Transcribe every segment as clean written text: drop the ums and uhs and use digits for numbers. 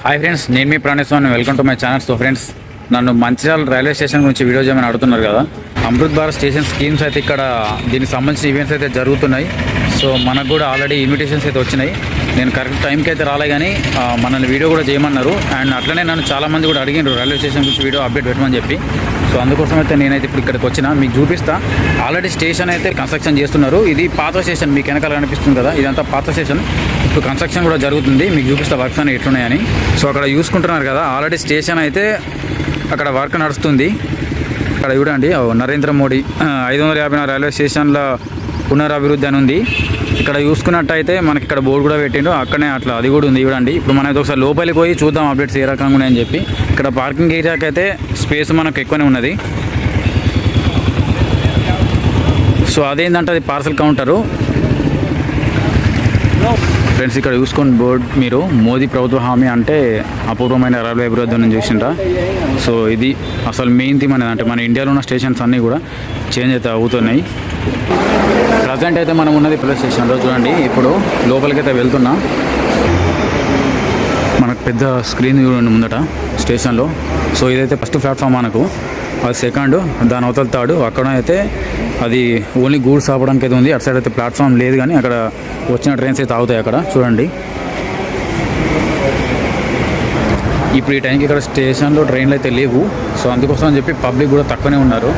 Hi friends, నేను మీ Praneshwaran. Welcome to my channel. So friends, నన్ను మంచిర్యాల రైల్వే స్టేషన్ గురించి వీడియో చేయమని అడుగుతున్నారు కదా. అమృత్ భారత్ స్టేషన్ స్కీమ్స్ అయితే ఇక్కడ దీనికి సంబంధించిన ఈవెంట్స్ అయితే జరుగుతున్నాయి. సో మనకు కూడా ఆల్రెడీ ఇన్విటేషన్స్ అయితే వచ్చినాయి. నేను కరెక్ట్ టైంకి అయితే రాలే, కానీ మనల్ని వీడియో కూడా చేయమన్నారు. అండ్ అట్లనే నన్ను చాలామంది కూడా అడిగినారు రైల్వే స్టేషన్ గురించి వీడియో అప్డేట్ పెట్టమని చెప్పి. సో అందుకోసం అయితే నేనైతే ఇప్పుడు ఇక్కడికి వచ్చిన మీకు చూపిస్తా. ఆల్రెడీ స్టేషన్ అయితే కన్స్ట్రక్షన్ చేస్తున్నారు. ఇది పాత స్టేషన్, మీకు వెనకాల కనిపిస్తుంది కదా, ఇదంతా పాత స్టేషన్. ఇప్పుడు కన్స్ట్రక్షన్ కూడా జరుగుతుంది. మీకు చూపిస్తా వర్క్స్ అనేవి ఎట్లున్నాయని. సో అక్కడ చూసుకుంటున్నారు కదా, ఆల్రెడీ స్టేషన్ అయితే అక్కడ వర్క్ నడుస్తుంది. అక్కడ చూడండి, నరేంద్ర మోడీ 554 రైల్వే స్టేషన్ల పునరభివృద్ధి అని ఉంది. ఇక్కడ చూసుకున్నట్టయితే మనకి ఇక్కడ బోర్డు కూడా పెట్టిండు, అక్కడనే అట్లా అది కూడా ఉంది చూడండి. ఇప్పుడు మనకి ఒకసారి లోపలికి పోయి చూద్దాం అప్డేట్స్ ఏ రకంగా ఉన్నాయని చెప్పి. ఇక్కడ పార్కింగ్ ఏరియాకి అయితే స్పేస్ మనకు ఎక్కువనే ఉన్నది. సో అదేంటంటే అది పార్సల్ కౌంటరు. ఫ్రెండ్స్, ఇక్కడ చూసుకోండి బోర్డు మీరు, మోదీ ప్రభుత్వ హామీ అంటే అపూర్వమైన రైల్వే అభివృద్ధి నుంచి చూసిండ్రా. సో ఇది అసలు మెయిన్ థీమ్ అనేది, అంటే మన ఇండియాలో ఉన్న స్టేషన్స్ అన్నీ కూడా చేంజ్ అయితే అవుతున్నాయి. ప్రజెంట్ అయితే మనం ఉన్నది ప్లస్ స్టేషన్లో చూడండి. ఇప్పుడు లోపలికైతే వెళ్తున్నా. మనకు పెద్ద స్క్రీన్ చూడండి ముందట స్టేషన్లో. సో ఇదైతే ఫస్ట్ ప్లాట్ఫామ్ మనకు, అది సెకండ్, దాని అవతల థర్డ్. అక్కడ అయితే అది ఓన్లీ గూడ్స్ ఆపడానికి అయితే ఉంది. అటు సైడ్ అయితే ప్లాట్ఫామ్ లేదు, కానీ అక్కడ వచ్చిన ట్రైన్స్ అయితే ఆగుతాయి అక్కడ చూడండి. ఇప్పుడు ఈ టైంకి ఇక్కడ స్టేషన్లో ట్రైన్లు అయితే లేవు. సో అందుకోసం అని చెప్పి పబ్లిక్ కూడా తక్కువనే ఉన్నారు.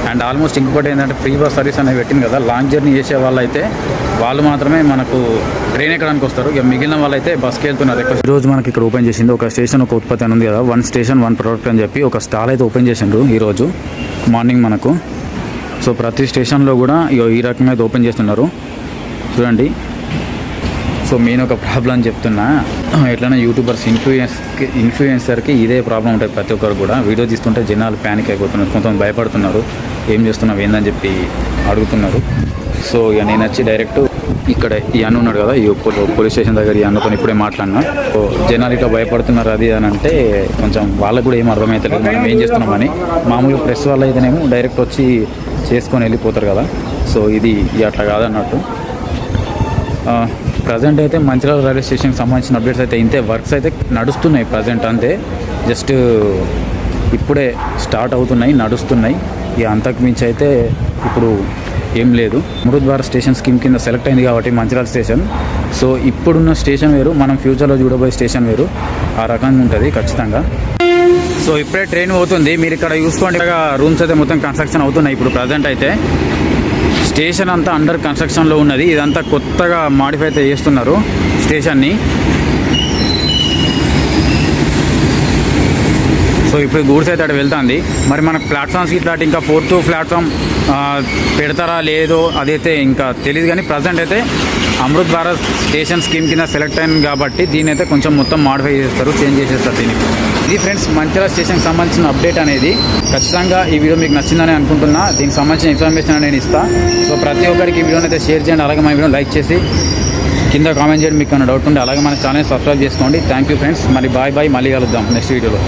అండ్ ఆల్మోస్ట్ ఇంకొకటి ఏంటంటే ఫ్రీ బస్ సర్వీస్ అనేది పెట్టింది కదా, లాంగ్ జర్నీ చేసే వాళ్ళు అయితే వాళ్ళు మాత్రమే మనకు ట్రైన్ ఎక్కడానికి వస్తారు. ఇక మిగిలిన వాళ్ళు అయితే బస్కి వెళ్తున్నారు ఎక్కువ. ఈరోజు మనకి ఇక్కడ ఓపెన్ చేసింది ఒక స్టేషన్, ఒక ఉత్పత్తి అని ఉంది కదా, 1 స్టేషన్ 1 ప్రోడక్ట్ అని చెప్పి ఒక స్టాల్ అయితే ఓపెన్ చేసిండ్రు ఈరోజు మార్నింగ్ మనకు. సో ప్రతి స్టేషన్లో కూడా ఈ రకంగా అయితే ఓపెన్ చేస్తున్నారు చూడండి. సో మెయిన్ ఒక ప్రాబ్లం చెప్తున్నా, ఎట్లన్నా యూట్యూబర్స్ ఇన్ఫ్లుయెన్సర్కి ఇదే ప్రాబ్లం ఉంటుంది. ప్రతి ఒక్కరు కూడా వీడియో తీస్తుంటే జనాలు ప్యానిక్ అయిపోతున్నారు, కొంతమంది భయపడుతున్నారు, ఏం చేస్తున్నావు ఏందని చెప్పి అడుగుతున్నారు. సో ఇక నేను వచ్చి డైరెక్ట్ ఇక్కడ ఈ అన్న ఉన్నాడు కదా, ఈ పోలీస్ స్టేషన్ దగ్గర ఈ అన్నతో ఇప్పుడే మాట్లాడినా. సో జనాలు ఇట్లా భయపడుతున్నారు అది అని అంటే కొంచెం వాళ్ళకు కూడా ఏం అర్థమవుతలేదు మనం ఏం చేస్తున్నామని. మామూలుగా ప్రెస్ వాళ్ళు అయితేనేమో డైరెక్ట్ వచ్చి చేసుకొని వెళ్ళిపోతారు కదా. సో ఇది అట్లా కాదన్నట్టు. ప్రజెంట్ అయితే మంచిర్యాల రైల్వే స్టేషన్కి సంబంధించిన అప్డేట్స్ అయితే ఇంతే. వర్క్స్ అయితే నడుస్తున్నాయి ప్రజెంట్, అంతే. జస్ట్ ఇప్పుడే స్టార్ట్ అవుతున్నాయి, నడుస్తున్నాయి. ఇక అంతకు మించి అయితే ఇప్పుడు ఏం లేదు. అమృత్ భారత్ స్టేషన్ స్కీమ్ కింద సెలెక్ట్ అయింది కాబట్టి మంచిర్యాల స్టేషన్. సో ఇప్పుడున్న స్టేషన్ వేరు, మనం ఫ్యూచర్లో చూడబోయే స్టేషన్ వేరు, ఆ రకంగా ఉంటుంది ఖచ్చితంగా. సో ఇప్పుడే ట్రైన్ పోతుంది, మీరు ఇక్కడ చూసుకోండి. రూమ్స్ అయితే మొత్తం కన్స్ట్రక్షన్ అవుతున్నాయి. ఇప్పుడు ప్రజెంట్ అయితే స్టేషన్ అంతా అండర్ కన్స్ట్రక్షన్లో ఉన్నది. ఇదంతా కొత్తగా మాడిఫై అయితే చేస్తున్నారు స్టేషన్ని. సో ఇప్పుడు గూడ్స్ అయితే అక్కడ వెళ్తుంది. మరి మనకు ప్లాట్ఫామ్స్కి ఇట్లాంటి ఇంకా 4th ప్లాట్ఫామ్ పెడతారా లేదో అదైతే ఇంకా తెలియదు, కానీ ప్రజెంట్ అయితే అమృత్ భారత్ స్టేషన్ స్కీమ్ కింద సెలెక్ట్ అయింది కాబట్టి దీన్ని అయితే కొంచెం మొత్తం మాడిఫై చేస్తారు, చేంజ్ చేసేస్తారు దీన్ని. ఇది ఫ్రెండ్స్ మంచిర్యాల స్టేషన్కి సంబంధించిన అప్డేట్ అనేది. ఖచ్చితంగా ఈ వీడియో మీకు నచ్చిందని అనుకుంటున్నా. దీనికి సంబంధించిన ఇన్ఫర్మేషన్ నేను ఇస్తాను. సో ప్రతి ఒక్కరికి ఈ వీడియోని అయితే షేర్ చేయండి, అలాగే మా వీడియో లైక్ చేసి కింద కామెంట్ చేయండి మీకు ఏమైనా డౌట్ ఉంటే. అలాగే మన ఛానల్ సబ్స్క్రైబ్ చేసుకోండి. Thank you friends. మరి బాయ్, మళ్ళీ కలుద్దాం నెక్స్ట్ వీడియోలో.